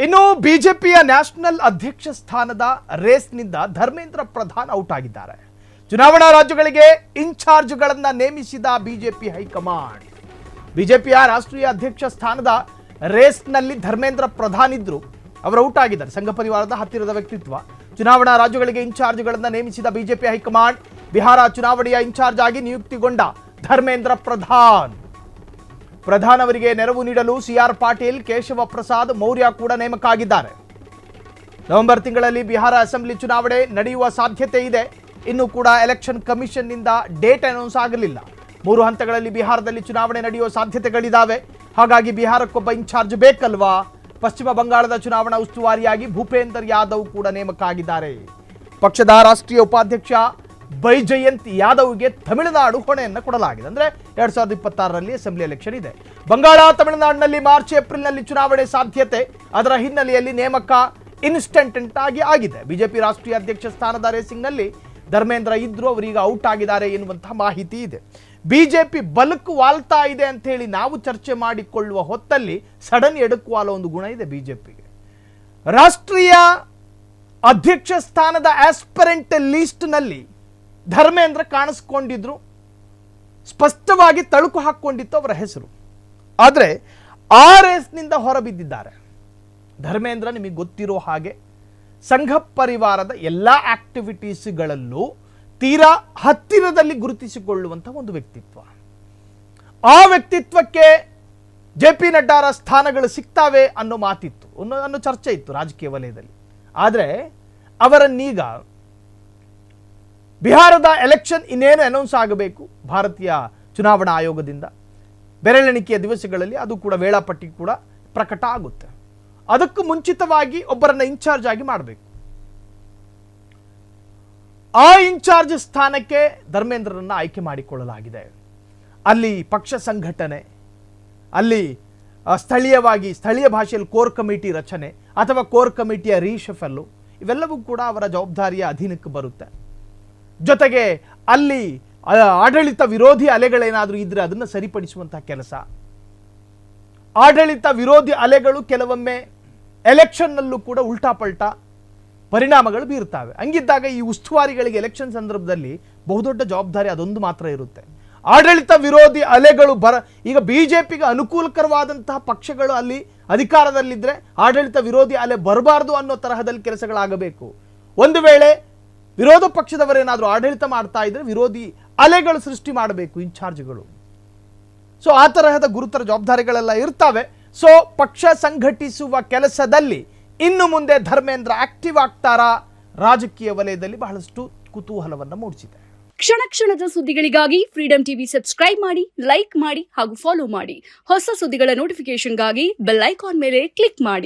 ಇನ್ನು ಬಿಜೆಪಿಯ ನ್ಯಾಷನಲ್ ಅಧ್ಯಕ್ಷ ಸ್ಥಾನದ ರೇಸ್ನಿಂದ ಧರ್ಮೇಂದ್ರ ಪ್ರಧಾನ್ ಔಟ್ ಆಗಿದ್ದಾರೆ. ಚುನಾವಣಾ ರಾಜ್ಯಗಳಿಗೆ ಇನ್ಚಾರ್ಜ್ಗಳನ್ನು ನೇಮಿಸಿದ ಬಿಜೆಪಿ ಹೈಕಮಾಂಡ್. ಬಿಜೆಪಿಯ ರಾಷ್ಟ್ರೀಯ ಅಧ್ಯಕ್ಷ ಸ್ಥಾನದ ರೇಸ್ನಲ್ಲಿ ಧರ್ಮೇಂದ್ರ ಪ್ರಧಾನ್ ಇದ್ರು, ಅವರು ಔಟ್ ಆಗಿದ್ದಾರೆ. ಸಂಘ ಪರಿವಾರದ ಹತ್ತಿರದ ವ್ಯಕ್ತಿತ್ವ. ಚುನಾವಣಾ ರಾಜ್ಯಗಳಿಗೆ ಇನ್ಚಾರ್ಜ್ಗಳನ್ನು ನೇಮಿಸಿದ ಬಿಜೆಪಿ ಹೈಕಮಾಂಡ್. ಬಿಹಾರ ಚುನಾವಣೆಯ ಇನ್ಚಾರ್ಜ್ ಆಗಿ ನಿಯುಕ್ತಿಗೊಂಡ ಧರ್ಮೇಂದ್ರ ಪ್ರಧಾನ್ ಅವರಿಗೆ ನೆರವು ನೀಡಲು ಸಿಆರ್ ಪಾಟೀಲ್, ಕೇಶವ ಪ್ರಸಾದ್ ಮೌರ್ಯ ಕೂಡ ನೇಮಕ ಆಗಿದ್ದಾರೆ. ನವೆಂಬರ್ ತಿಂಗಳಲ್ಲಿ ಬಿಹಾರ ಅಸೆಂಬ್ಲಿ ಚುನಾವಣೆ ನಡೆಯುವ ಸಾಧ್ಯತೆ ಇದೆ. ಇನ್ನು ಕೂಡ ಎಲೆಕ್ಷನ್ ಕಮಿಷನ್ ನಿಂದ ಡೇಟ್ ಅನೌನ್ಸ್ ಆಗಲಿಲ್ಲ. 3 ಹಂತಗಳಲ್ಲಿ ಬಿಹಾರದಲ್ಲಿ ಚುನಾವಣೆ ನಡೆಯುವ ಸಾಧ್ಯತೆಗಳಿದ್ದಾವೆ. ಹಾಗಾಗಿ ಬಿಹಾರಕ್ಕೊಬ್ಬ ಇನ್ಚಾರ್ಜ್ ಬೇಕಲ್ವಾ? ಪಶ್ಚಿಮ ಬಂಗಾಳದ ಚುನಾವಣಾ ಉಸ್ತುವಾರಿಯಾಗಿ ಭೂಪೇಂದರ್ ಯಾದವ್ ಕೂಡ ನೇಮಕ ಆಗಿದ್ದಾರೆ. ಪಕ್ಷದ ರಾಷ್ಟ್ರೀಯ ಉಪಾಧ್ಯಕ್ಷ ಬೈಜಯಂತ್ ಯಾದವ್ಗೆ ತಮಿಳುನಾಡು ಹೊಣೆಯನ್ನು ಕೊಡಲಾಗಿದೆ. ಅಂದರೆ 2026ರಲ್ಲಿ ಅಸೆಂಬ್ಲಿ ಎಲೆಕ್ಷನ್ ಇದೆ. ಬಂಗಾಳ, ತಮಿಳುನಾಡಿನಲ್ಲಿ ಮಾರ್ಚ್ ಏಪ್ರಿಲ್ನಲ್ಲಿ ಚುನಾವಣೆ ಸಾಧ್ಯತೆ. ಅದರ ಹಿನ್ನೆಲೆಯಲ್ಲಿ ನೇಮಕ ಇನ್ಸ್ಟಂಟ್ ಆಗಿ ಆಗಿದೆ. ಬಿಜೆಪಿ ರಾಷ್ಟ್ರೀಯ ಅಧ್ಯಕ್ಷ ಸ್ಥಾನದ ರೇಸಿಂಗ್ನಲ್ಲಿ ಧರ್ಮೇಂದ್ರ ಇದ್ರು, ಅವರೀಗ ಔಟ್ ಆಗಿದ್ದಾರೆ ಎನ್ನುವಂತಹ ಮಾಹಿತಿ ಇದೆ. ಬಿಜೆಪಿ ಬಲಕ್ಕೆ ವಾಲ್ತಾ ಇದೆ ಅಂತ ಹೇಳಿ ನಾವು ಚರ್ಚೆ ಮಾಡಿಕೊಳ್ಳುವ ಹೊತ್ತಲ್ಲಿ ಸಡನ್ ಎಡಕುವಾಲ ಒಂದು ಗುಣ ಇದೆ ಬಿಜೆಪಿಗೆ. ರಾಷ್ಟ್ರೀಯ ಅಧ್ಯಕ್ಷ ಸ್ಥಾನದ ಆಸ್ಪರೆಂಟ್ ಲಿಸ್ಟ್ನಲ್ಲಿ ಧರ್ಮೇಂದ್ರ ಕಾಣಿಸ್ಕೊಂಡಿದ್ರು, ಸ್ಪಷ್ಟವಾಗಿ ತಳುಕು ಹಾಕೊಂಡಿತ್ತು ಅವರ ಹೆಸರು. ಆದರೆ ಆ ರೇಸ್ನಿಂದ ಹೊರಬಿದ್ದಿದ್ದಾರೆ ಧರ್ಮೇಂದ್ರ. ನಿಮಗೆ ಗೊತ್ತಿರೋ ಹಾಗೆ ಸಂಘ ಪರಿವಾರದ ಎಲ್ಲ ಆಕ್ಟಿವಿಟೀಸ್ಗಳಲ್ಲೂ ತೀರಾ ಹತ್ತಿರದಲ್ಲಿ ಗುರುತಿಸಿಕೊಳ್ಳುವಂಥ ಒಂದು ವ್ಯಕ್ತಿತ್ವ. ಆ ವ್ಯಕ್ತಿತ್ವಕ್ಕೆ JP ನಡ್ಡಾರ ಸ್ಥಾನಗಳು ಸಿಗ್ತಾವೆ ಅನ್ನೋ ಮಾತಿತ್ತು, ಅನ್ನೋ ಚರ್ಚೆ ಇತ್ತು ರಾಜಕೀಯ ವಲಯದಲ್ಲಿ. ಆದರೆ ಅವರನ್ನೀಗ ಬಿಹಾರದ ಎಲೆಕ್ಷನ್ ಇನ್ನೇನು ಅನೌನ್ಸ್ ಆಗಬೇಕು ಭಾರತೀಯ ಚುನಾವಣಾ ಆಯೋಗದಿಂದ. ಬೆರಳೆಣಿಕೆಯ ದಿವಸಗಳಲ್ಲಿ ಅದು ಕೂಡ ವೇಳಾಪಟ್ಟಿ ಕೂಡ ಪ್ರಕಟ ಆಗುತ್ತೆ. ಅದಕ್ಕೂ ಮುಂಚಿತವಾಗಿ ಒಬ್ಬರನ್ನ ಇನ್ಚಾರ್ಜ್ ಆಗಿ ಮಾಡಬೇಕು. ಆ ಇನ್ಚಾರ್ಜ್ ಸ್ಥಾನಕ್ಕೆ ಧರ್ಮೇಂದ್ರರನ್ನ ಆಯ್ಕೆ ಮಾಡಿಕೊಳ್ಳಲಾಗಿದೆ. ಅಲ್ಲಿ ಪಕ್ಷ ಸಂಘಟನೆ, ಅಲ್ಲಿ ಸ್ಥಳೀಯ ಭಾಷೆಯಲ್ಲಿ ಕೋರ್ ಕಮಿಟಿ ರಚನೆ ಅಥವಾ ಕೋರ್ ಕಮಿಟಿಯ ರೀಶಫಲ್ಲು, ಇವೆಲ್ಲವೂ ಕೂಡ ಅವರ ಜವಾಬ್ದಾರಿಯ ಅಧೀನಕ್ಕೆ ಬರುತ್ತೆ. ಜೊತೆಗೆ ಅಲ್ಲಿ ಆಡಳಿತ ವಿರೋಧಿ ಅಲೆಗಳೇನಾದರೂ ಇದ್ರೆ ಅದನ್ನು ಸರಿಪಡಿಸುವಂತಹ ಕೆಲಸ. ಆಡಳಿತ ವಿರೋಧಿ ಅಲೆಗಳು ಕೆಲವೊಮ್ಮೆ ಎಲೆಕ್ಷನ್ನಲ್ಲೂ ಕೂಡ ಉಲ್ಟಾ ಪಲ್ಟಾ ಪರಿಣಾಮಗಳು ಬೀರ್ತವೆ. ಹಂಗಿದ್ದಾಗ ಈ ಉಸ್ತುವಾರಿಗಳಿಗೆ ಎಲೆಕ್ಷನ್ ಸಂದರ್ಭದಲ್ಲಿ ಬಹುದೊಡ್ಡ ಜವಾಬ್ದಾರಿ ಅದೊಂದು ಮಾತ್ರ ಇರುತ್ತೆ. ಆಡಳಿತ ವಿರೋಧಿ ಅಲೆಗಳು ಈಗ ಬಿಜೆಪಿಗೆ ಅನುಕೂಲಕರವಾದಂತಹ ಪಕ್ಷಗಳು ಅಲ್ಲಿ ಅಧಿಕಾರದಲ್ಲಿದ್ದರೆ ಆಡಳಿತ ವಿರೋಧಿ ಅಲೆ ಬರಬಾರ್ದು ಅನ್ನೋ ತರಹದಲ್ಲಿ ಕೆಲಸಗಳಾಗಬೇಕು. ಒಂದು ವೇಳೆ ವಿರೋಧ ಪಕ್ಷದವರೇನಾದರೂ ಆಡಳಿತ ಮಾಡ್ತಾ ಇದ್ರೆ ವಿರೋಧಿ ಅಲೆಗಳು ಸೃಷ್ಟಿ ಮಾಡಬೇಕು ಇನ್ಚಾರ್ಜ್ಗಳು. ಸೊ ಆ ತರಹದ ಗುರುತರ ಜವಾಬ್ದಾರಿಗಳೆಲ್ಲ ಇರ್ತವೆ. ಸೊ ಪಕ್ಷ ಸಂಘಟಿಸುವ ಕೆಲಸದಲ್ಲಿ ಇನ್ನು ಮುಂದೆ ಧರ್ಮೇಂದ್ರ ಆಕ್ಟಿವ್ ಆಗ್ತಾರಾ? ರಾಜಕೀಯ ವಲಯದಲ್ಲಿ ಬಹಳಷ್ಟು ಕುತೂಹಲವನ್ನು ಮೂಡಿಸಿದೆ. ಕ್ಷಣ ಕ್ಷಣದ ಸುದ್ದಿಗಳಿಗಾಗಿ ಫ್ರೀಡಂ ಟಿವಿ ಸಬ್ಸ್ಕ್ರೈಬ್ ಮಾಡಿ, ಲೈಕ್ ಮಾಡಿ ಹಾಗೂ ಫಾಲೋ ಮಾಡಿ. ಹೊಸ ಸುದ್ದಿಗಳ ನೋಟಿಫಿಕೇಶನ್ಗಾಗಿ ಬೆಲ್ ಐಕಾನ್ ಮೇಲೆ ಕ್ಲಿಕ್ ಮಾಡಿ.